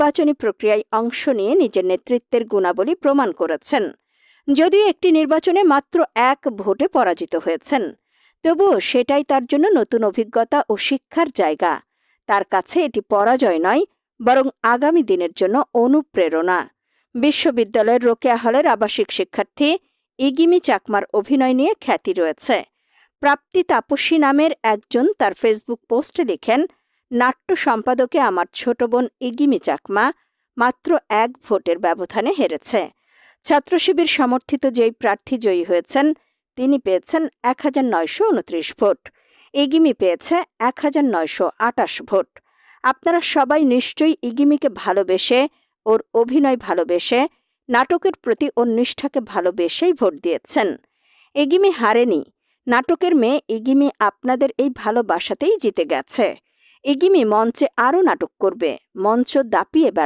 নির্বাচনী প্রক্রিয়ায় অংশ নিয়ে নিজের নেতৃত্বের গুণাবলী প্রমাণ করেছেন। যদিও একটি নির্বাচনে মাত্র 1 ভোটে পরাজিত হয়েছেন, তবুও সেটাই তার জন্য নতুন অভিজ্ঞতা ও শিক্ষার জায়গা। তার কাছে এটি পরাজয় নয়, বরং আগামী দিনের জন্য অনুপ্রেরণা। বিশ্ববিদ্যালয়ের রোকেয়া হলের আবাসিক শিক্ষার্থী ইগিমি চাকমার অভিনয় নিয়ে খ্যাতি রয়েছে। প্রাপ্তি তাপসী নামের একজন তার ফেসবুক পোস্টে লিখেন, নাট্য সম্পাদকে আমার ছোট বোন ইগিমি চাকমা মাত্র 1 ভোটের ব্যবধানে হেরেছে। ছাত্র শিবির সমর্থিত যেই প্রার্থী জয়ী হয়েছেন তিনি পেয়েছেন 1929 ভোট, ইগিমি পেয়েছে 1928 ভোট। আপনারা সবাই নিশ্চয়ই ইগিমিকে ভালোবেসে, ওর অভিনয় ভালোবেসে, নাটকের প্রতি ওর নিষ্ঠাকে ভালোবেসেই ভোট দিয়েছেন। ইগিমি হারেনি। নাটকের মেয়ে ইগিমি আপনাদের এই ভালোবাসাতেই জিতে গেছে। ইগিমি মঞ্চে আরও নাটক করবে, মঞ্চ দাপিয়ে